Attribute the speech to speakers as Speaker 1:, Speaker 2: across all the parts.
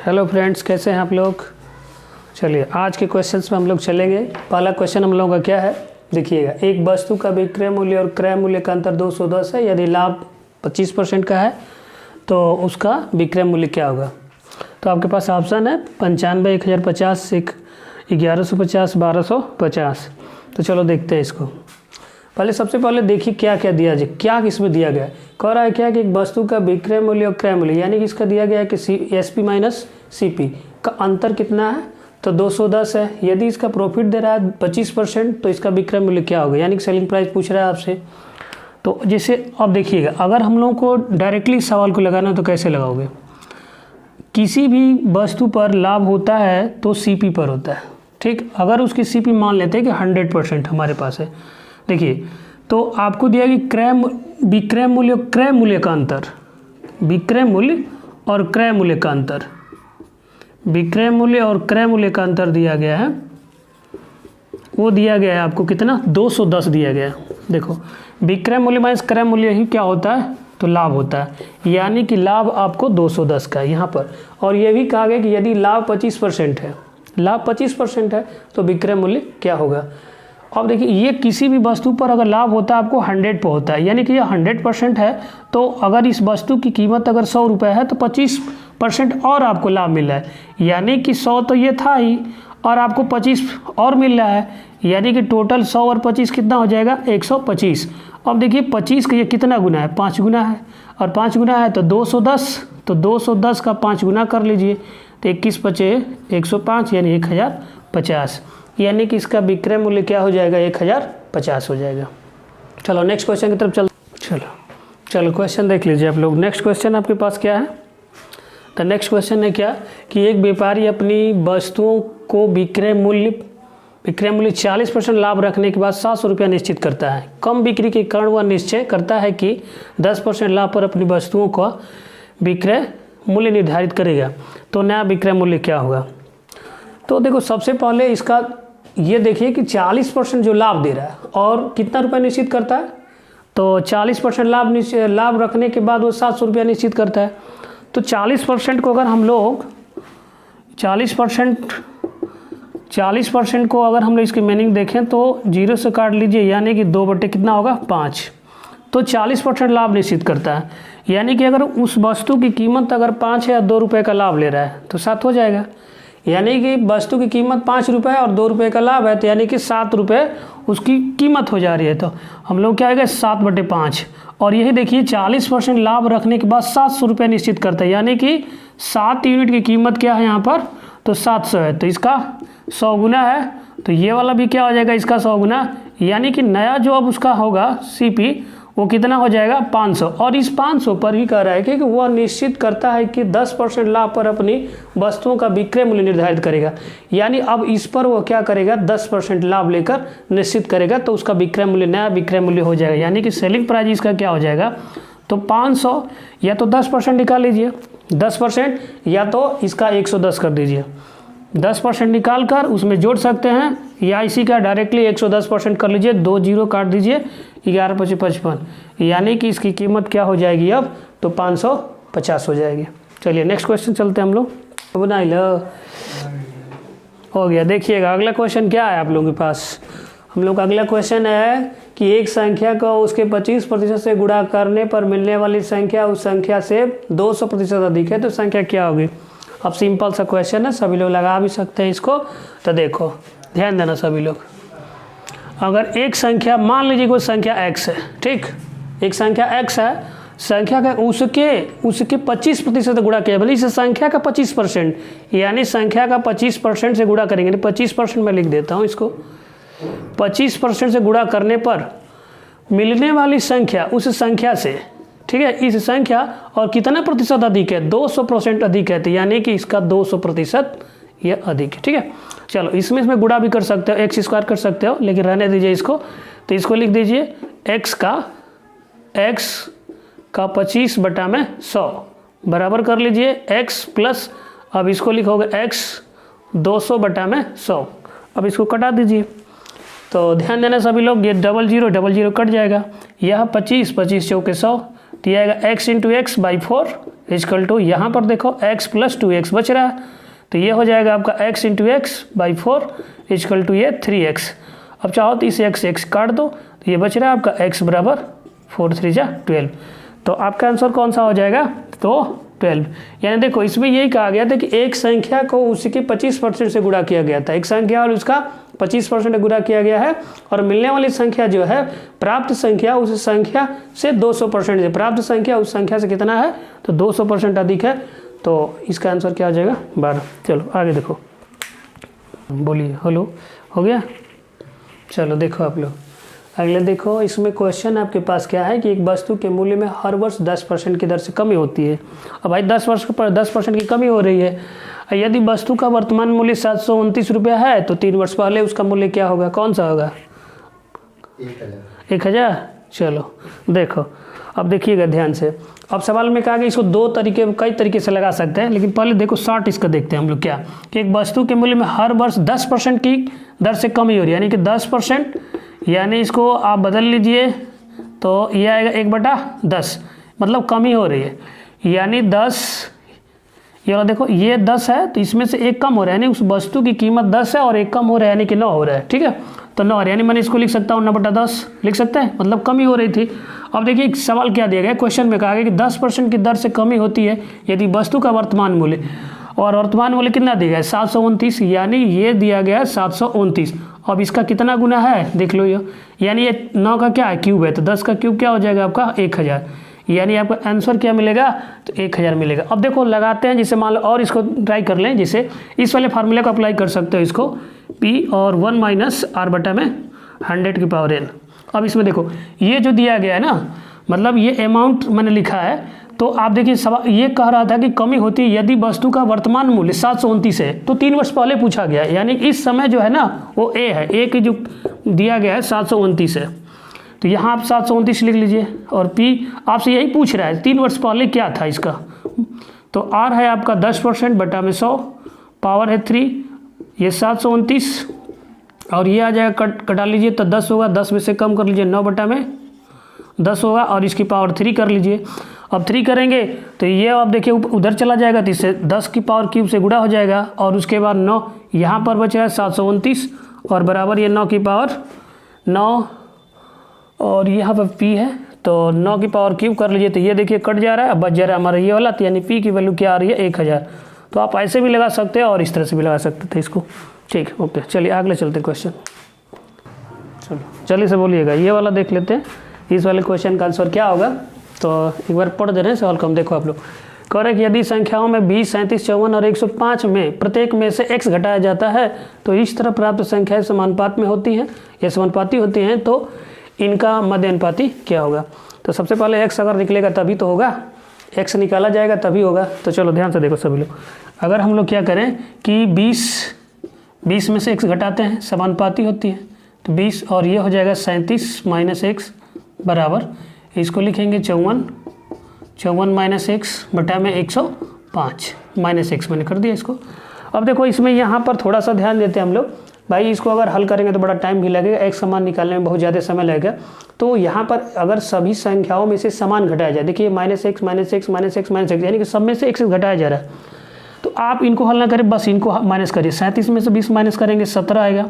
Speaker 1: Hello friends, कैसे हैं आप लोग। चलिए आज के क्वेश्चंस में हम लोग चलेंगे। पहला क्वेश्चन हम लोगों का क्या है, देखिएगा। एक वस्तु का विक्रय मूल्य और क्रय मूल्य का अंतर 210 है। यदि लाभ 25% का है तो उसका विक्रय मूल्य क्या होगा। तो आपके पास ऑप्शन है 95, 1050, 1150, 1250। तो चलो देखते हैं इसको। पहले सबसे पहले देखिए क्या क्या दिया जाए, क्या इसमें दिया गया है। कह रहा है क्या कि एक वस्तु का विक्रय मूल्य और क्रय मूल्य, यानी कि इसका दिया गया है कि SP माइनस CP का अंतर कितना है, तो 210 है। यदि इसका प्रॉफिट दे रहा है 25% तो इसका विक्रय मूल्य क्या होगा, यानी कि सेलिंग प्राइस पूछ रहा है आपसे। तो जैसे अब देखिएगा, अगर हम लोगों को डायरेक्टली सवाल को लगाना तो कैसे लगाओगे। किसी भी वस्तु पर लाभ होता है तो CP पर होता है, ठीक। अगर उसकी CP मान लेते हैं कि 100% हमारे पास है, देखिए तो आपको दिया कि विक्रय मूल्य और क्रय मूल्य का अंतर, विक्रय मूल्य और क्रय मूल्य का अंतर, विक्रय मूल्य और क्रय मूल्य का अंतर दिया गया है। वो दिया गया है आपको कितना, 210 दिया गया है। देखो विक्रय मूल्य माइनस क्रय मूल्य ही क्या होता है, तो लाभ होता है, यानी कि लाभ आपको 210 का है यहाँ पर। और ये भी कहा गया कि यदि लाभ 25% है, लाभ 25% है तो विक्रय मूल्य क्या होगा। अब देखिए ये किसी भी वस्तु पर अगर लाभ होता है आपको 100 पे होता है, यानी कि ये 100% है। तो अगर इस वस्तु की कीमत अगर 100 रुपये है तो 25% और आपको लाभ मिल रहा है, यानी कि 100 तो ये था ही और आपको 25 और मिल रहा है, यानी कि टोटल 100 और 25 कितना हो जाएगा, 125। अब देखिए 25 का ये कितना गुना है, 5 गुना है, और 5 गुना है तो 210, तो 210 का 5 गुना कर लीजिए तो 21 पचे 105, यानी 1050, यानी कि इसका विक्रय मूल्य क्या हो जाएगा, 1050 हो जाएगा। चलो नेक्स्ट क्वेश्चन की तरफ चलो क्वेश्चन देख लीजिए आप लोग। नेक्स्ट क्वेश्चन आपके पास क्या है, तो नेक्स्ट क्वेश्चन है क्या कि एक व्यापारी अपनी वस्तुओं को विक्रय मूल्य 40% लाभ रखने के बाद 700 रुपया निश्चित करता है। कम बिक्री के कारण वह निश्चय करता है कि 10% लाभ पर अपनी वस्तुओं का विक्रय मूल्य निर्धारित करेगा। तो नया विक्रय मूल्य क्या होगा। तो देखो सबसे पहले इसका ये देखिए कि 40% जो लाभ दे रहा है और कितना रुपया निश्चित करता है, तो 40% लाभ रखने के बाद वो 700 रुपया निश्चित करता है। तो 40% को अगर हम लोग 40% को अगर हम लोग इसकी मीनिंग देखें तो 0 से काट लीजिए, यानी कि 2 बटे कितना होगा, 5। तो 40% लाभ निश्चित करता है, यानी कि अगर उस वस्तु की कीमत अगर 5 है या 2 रुपये का लाभ ले रहा है तो 7 हो जाएगा। यानी कि वस्तु की कीमत 5 रुपये और 2 रुपये का लाभ है, तो यानी कि 7 रुपये उसकी कीमत हो जा रही है। तो हम लोग क्या आएगा, 7/5। और यही देखिए 40% लाभ रखने के बाद 700 रुपये निश्चित करता है, यानी कि 7 यूनिट की कीमत क्या है यहाँ पर, तो 700 है, तो इसका 100 गुना है। तो ये वाला भी क्या हो जाएगा, इसका 100 गुना, यानी कि नया जो अब उसका होगा CP वो कितना हो जाएगा, 500। और इस 500 पर ही कह रहा है कि वह निश्चित करता है कि 10% लाभ पर अपनी वस्तुओं का विक्रय मूल्य निर्धारित करेगा, यानी अब इस पर वो क्या करेगा, 10% लाभ लेकर निश्चित करेगा, तो उसका विक्रय मूल्य नया विक्रय मूल्य हो जाएगा, यानी कि सेलिंग प्राइस इसका क्या हो जाएगा, तो 500 या तो 10% निकाल लीजिए, 10% या तो इसका 110 कर दीजिए। 10% निकाल कर उसमें जोड़ सकते हैं, या इसी का डायरेक्टली 110% कर लीजिए, 2 0 काट दीजिए, 11 पचे 55, यानी कि इसकी कीमत क्या हो जाएगी अब, तो 550 हो जाएगी। चलिए नेक्स्ट क्वेश्चन चलते हैं हम लोग। बना लो, हो गया। देखिएगा अगला क्वेश्चन क्या है आप लोगों के पास। हम लोग का अगला क्वेश्चन है कि एक संख्या को उसके 25% से गुणा करने पर मिलने वाली संख्या उस संख्या से 200% अधिक है, तो संख्या क्या होगी। अब सिंपल सा क्वेश्चन है, सभी लोग लगा भी सकते हैं इसको। तो देखो ध्यान देना सभी लोग, अगर एक संख्या मान लीजिए कोई संख्या x है, ठीक, एक संख्या x है, संख्या का उसके 25% गुणा किया, भले इस संख्या का 25%, यानी संख्या का 25% से गुणा करेंगे, 25% मैं लिख देता हूँ इसको। 25% से गुणा करने पर मिलने वाली संख्या उस संख्या से, ठीक है, इस संख्या और कितना प्रतिशत अधिक है, 200% अधिक है, तो यानी कि इसका 200% यह अधिक है, ठीक है। चलो इसमें गुणा भी कर सकते हो, x² कर सकते हो, लेकिन रहने दीजिए इसको। तो इसको लिख दीजिए x का 25/100 बराबर कर लीजिए x प्लस, अब इसको लिखोगे x 200/100। अब इसको कटा दीजिए, तो ध्यान देना सभी लोग, ये 00 कट जाएगा, यह 25 चौके 100, तो यह आएगा x × x/4 इजकल टू यहाँ पर देखो x प्लस 2x बच रहा है, तो ये हो जाएगा आपका x into x by 4 is equal to ये 3x। अब चाहो तो इस x काट दो, तो ये बच रहा है आपका x बराबर 4 3 जा 12। तो आपका आंसर कौन सा हो जाएगा? तो 12। यानी देखो इसमें यही कहा गया था कि एक संख्या को उसी के 25% से गुणा किया गया था, एक संख्या और उसका 25% गुणा किया गया है, और मिलने वाली संख्या जो है प्राप्त संख्या उस संख्या से 200% है, प्राप्त संख्या उस संख्या से कितना है? तो 200% अधिक है। तो इसका आंसर क्या हो जाएगा? 12। चलो आगे देखो, बोलिए। हेलो, हो गया? चलो देखो आप लोग अगले देखो, इसमें क्वेश्चन आपके पास क्या है कि एक वस्तु के मूल्य में हर वर्ष 10% की दर से कमी होती है। अब भाई 10% की कमी हो रही है, यदि वस्तु का वर्तमान मूल्य 729 रुपया है तो 3 वर्ष पहले उसका मूल्य क्या होगा? कौन सा होगा? 1000। चलो देखो, अब देखिएगा ध्यान से। अब सवाल में कहा कि इसको कई तरीके से लगा सकते हैं, लेकिन पहले देखो शॉर्ट इसका देखते हैं हम लोग क्या कि एक वस्तु के मूल्य में हर वर्ष 10% की दर से कमी हो रही है, यानी कि 10%, यानी इसको आप बदल लीजिए तो ये आएगा 1/10, मतलब कमी हो रही है। यानी 10, ये वाला देखो ये 10 है तो इसमें से एक कम हो रहा है, यानी उस वस्तु की कीमत 10 है और एक कम हो रहा है, यानी कि 9 हो रहा है। ठीक है, तो 9, यानी मैंने इसको लिख सकता हूँ 9/10 लिख सकते हैं, मतलब कमी हो रही थी। अब देखिए सवाल क्या दिया गया, क्वेश्चन में कहा गया कि 10% की दर से कमी होती है यदि वस्तु का वर्तमान मूल्य, और वर्तमान मूल्य कितना दिया गया है? 729, यानी ये दिया गया है 729। अब इसका कितना गुना है देख लो, ये यानी ये 9 का क्या है? क्यूब है, तो 10 का क्यूब क्या हो जाएगा आपका? 1000। यानी आपका आंसर क्या मिलेगा? तो 1000 मिलेगा। अब देखो लगाते हैं, जिसे मान लो और इसको ट्राई कर लें, जिसे इस वाले फार्मूले को अप्लाई कर सकते हो इसको, P और 1 माइनस R बटा में 100 की पावर n। अब इसमें देखो ये जो दिया गया है ना, मतलब ये अमाउंट मैंने लिखा है, तो आप देखिए सवाल ये कह रहा था कि कमी होती है यदि वस्तु का वर्तमान मूल्य 729 है, तो 3 वर्ष पहले पूछा गया है, यानी इस समय जो है ना वो A है, A की जो दिया गया है 729 है, तो यहाँ आप 729 लिख लीजिए, और P आपसे यही पूछ रहा है 3 वर्ष पहले क्या था इसका, तो R है आपका 10% बटा में 100, पावर है 3, ये 729, और ये आ जाएगा कटा लीजिए तो 10 होगा, 10 में से कम कर लीजिए 9 बटा में 10 होगा, और इसकी पावर 3 कर लीजिए। अब 3 करेंगे तो ये अब देखिए उधर चला जाएगा, तो इससे 10 की पावर क्यूब से गुणा हो जाएगा, और उसके बाद 9 यहाँ पर बच रहा है 729, और बराबर ये 9 की पावर 9, और यहाँ पर P है तो 9 की पावर क्यूब कर लीजिए, तो ये देखिए कट जा रहा है, अब बच जा रहा है हमारा ये वाला, तो यानी P की वैल्यू क्या आ रही है? 1000। तो आप ऐसे भी लगा सकते हैं और इस तरह से भी लगा सकते थे इसको। ठीक, ओके, चलिए अगले चलते क्वेश्चन। चलो जल्दी से बोलिएगा, ये वाला देख लेते हैं, इस वाले क्वेश्चन का आंसर क्या होगा। तो एक बार पढ़ दे रहे हैं सवाल को, हम देखो आप लोग। कह रहे कि यदि संख्याओं में 20, 37, 54 और 105 में प्रत्येक में से x घटाया जाता है तो इस तरह प्राप्त संख्याएं समानुपात में होती हैं या समानुपाती होती हैं, तो इनका मध्य अनुपाती क्या होगा? तो सबसे पहले x अगर निकलेगा तभी तो होगा, x निकाला जाएगा तभी होगा। तो चलो ध्यान से देखो सभी लोग, अगर हम लोग क्या करें कि 20 में से x घटाते हैं, समानुपाती होती है, तो 20 और ये हो जाएगा 37 माइनस x बराबर, इसको लिखेंगे 54 माइनस x बटा में 105 माइनस x मैंने कर दिया इसको। अब देखो इसमें यहाँ पर थोड़ा सा ध्यान देते हैं हम लोग, भाई इसको अगर हल करेंगे तो बड़ा टाइम भी लगेगा, एक समान निकालने में बहुत ज़्यादा समय लगेगा। तो यहाँ पर अगर सभी संख्याओं में से समान घटाया जाए, देखिए minus x minus x minus x minus x, यानी कि सब में से x घटाया जा रहा है, तो आप इनको हल ना करें, बस इनको माइनस करिए। 37 में से 20 माइनस करेंगे 17 आएगा,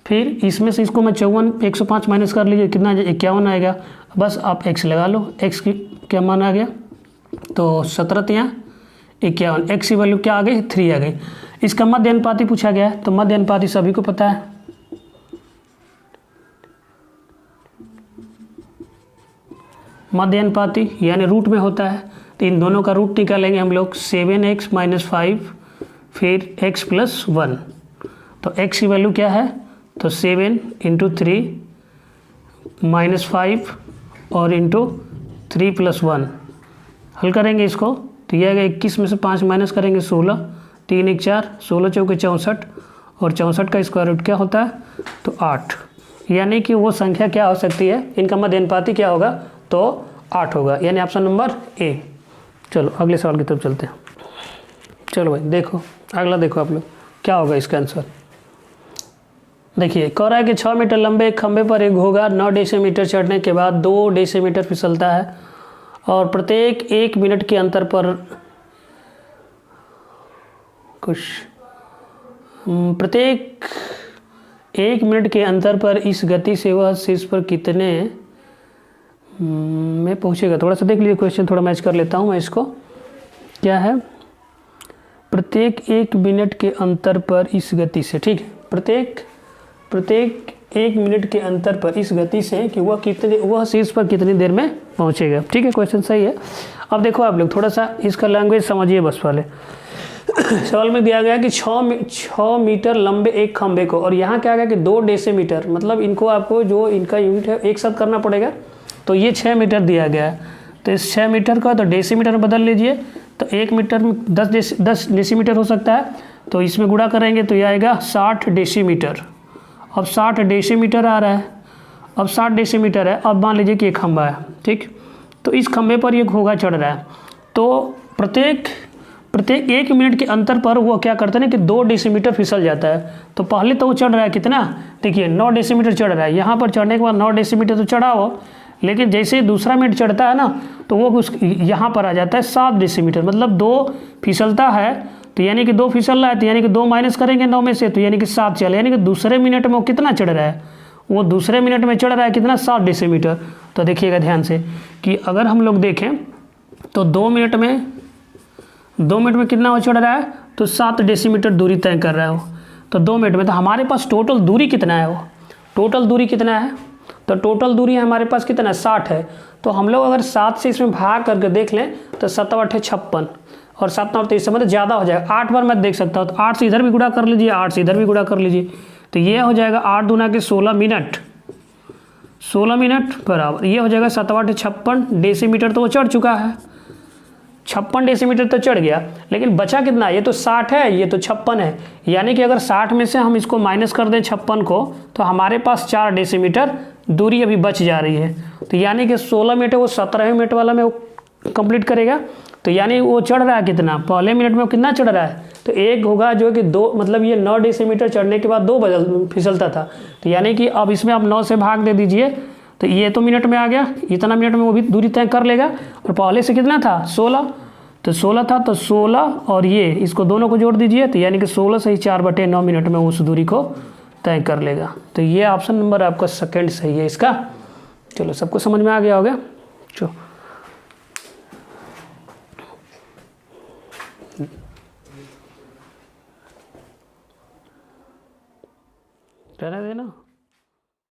Speaker 1: फिर इसमें से इसको मैं 105 माइनस कर लीजिए, कितना 51 आएगा, बस आप x लगा लो, x की क्या मान आ गया, तो 17 यहाँ 51, x की वैल्यू क्या आ गई? 3 आ गई। इसका मध्य अनुपाती पूछा गया है, तो मध्य अनुपाती सभी को पता है, मध्य अनुपाती यानी रूट में होता है, तो इन दोनों का रूट निकालेंगे हम लोग, 7x माइनस 5 फिर x प्लस 1, तो x की वैल्यू क्या है? तो 7 इंटू 3 माइनस 5 और इंटू 3 प्लस 1, हल करेंगे इसको तो यह आएगा 21 में से 5 माइनस करेंगे 16, 3 1 4, 16 चौके 64, और 64 का स्क्वायर रूट क्या होता है? तो 8, यानी कि वो संख्या क्या हो सकती है, इनका मध्य अनुपाती क्या होगा? तो 8 होगा, यानी ऑप्शन नंबर ए। चलो अगले सवाल की तरफ चलते हैं। चलो भाई देखो अगला, देखो आप लोग क्या होगा इसका आंसर। देखिए कह रहा है कि 6 मीटर लंबे एक खंभे पर एक घोगा 9 डेसीमीटर चढ़ने के बाद 2 डेसीमीटर फिसलता है और प्रत्येक 1 मिनट के अंतर पर प्रत्येक 1 मिनट के अंतर पर इस गति से वह शीर्ष पर कितने में पहुंचेगा। थोड़ा सा देख लीजिए क्वेश्चन, थोड़ा मैच कर लेता हूं मैं इसको। क्या है, प्रत्येक 1 मिनट के अंतर पर इस गति से, ठीक है, प्रत्येक 1 मिनट के अंतर पर इस गति से कि वह शीर्ष पर कितनी देर में पहुंचेगा। ठीक है, क्वेश्चन सही है। अब देखो आप लोग थोड़ा सा इसका लैंग्वेज समझिए बस वाले। सवाल में दिया गया कि 6 मीटर लंबे एक खंभे को, और यहाँ क्या गया कि 2 डेसीमीटर, मतलब इनको आपको जो इनका यूनिट है एक साथ करना पड़ेगा। तो ये 6 मीटर दिया गया है, तो इस 6 मीटर का तो डेसीमीटर में बदल लीजिए। तो 1 मीटर में 10 डेसीमीटर हो सकता है, तो इसमें गुणा करेंगे तो ये आएगा 60 डेसीमीटर। अब 60 डेसीमीटर आ रहा है, अब 60 डेसीमीटर है। अब मान लीजिए कि एक खंभा है, ठीक, तो इस खंभे पर ये घोंघा चढ़ रहा है। तो प्रत्येक 1 मिनट के अंतर पर वो क्या करते हैं कि 2 डेसीमीटर फिसल जाता है। तो पहले तो वो चढ़ रहा है कितना, देखिए 9 डेसीमीटर चढ़ रहा है। यहाँ पर चढ़ने के बाद 9 डेसीमीटर तो चढ़ा हो, लेकिन जैसे ही दूसरा मिनट चढ़ता है ना, तो वो उस यहाँ पर आ जाता है 7 डेसीमीटर, मतलब 2 फिसलता है। तो यानी कि 2 फिसल रहा है, तो यानी कि 2 माइनस करेंगे 9 में से, तो यानी कि 7 चले, यानी कि दूसरे मिनट में वो कितना चढ़ रहा है, वो दूसरे मिनट में चढ़ रहा है कितना, 7 डेसीमीटर। तो देखिएगा ध्यान से कि अगर हम लोग देखें तो 2 मिनट में कितना वो चढ़ रहा है, तो 7 डेसीमीटर दूरी तय कर रहा है वो। तो 2 मिनट में, तो हमारे पास टोटल दूरी कितना है, वो टोटल दूरी कितना है, तो टोटल दूरी हमारे पास कितना है, 60 है। तो हम लोग अगर 7 से इसमें भाग करके देख लें तो 7 8 56 और 7 9 23, मतलब ज़्यादा हो जाएगा। 8 बार मैं देख सकता हूँ, तो 8 से इधर भी गुणा कर लीजिए, 8 से इधर भी गुणा कर लीजिए, तो ये हो जाएगा 8 दूना के 16 मिनट, 16 मिनट बराबर ये हो जाएगा 7 8 56 डेसीमीटर। तो वो चढ़ चुका है, 56 डेसीमीटर तो चढ़ गया, लेकिन बचा कितना, ये तो 60 है, ये तो 56 है। यानी कि अगर 60 में से हम इसको माइनस कर दें 56 को, तो हमारे पास 4 डेसीमीटर दूरी अभी बच जा रही है। तो यानी कि 16 मिनट है, वो 17वें मिनट वाला में वो कंप्लीट करेगा। तो यानी वो चढ़ रहा है कितना, पहले मिनट में वो कितना चढ़ रहा है, तो एक होगा जो कि 2, मतलब ये 9 डेसीमीटर चढ़ने के बाद 2 फिसलता था। तो यानी कि अब इसमें आप 9 से भाग दे दीजिए, तो ये तो मिनट में आ गया, इतना मिनट में वो भी दूरी तय कर लेगा। और पहले से कितना था, 16, तो 16 था, तो 16 और ये इसको दोनों को जोड़ दीजिए, तो यानी कि 16 से ही 4/9 मिनट में उस दूरी को तय कर लेगा। तो ये ऑप्शन नंबर आपका सेकंड सही है इसका। चलो सबको समझ में आ गया होगा। चलो रहने देना।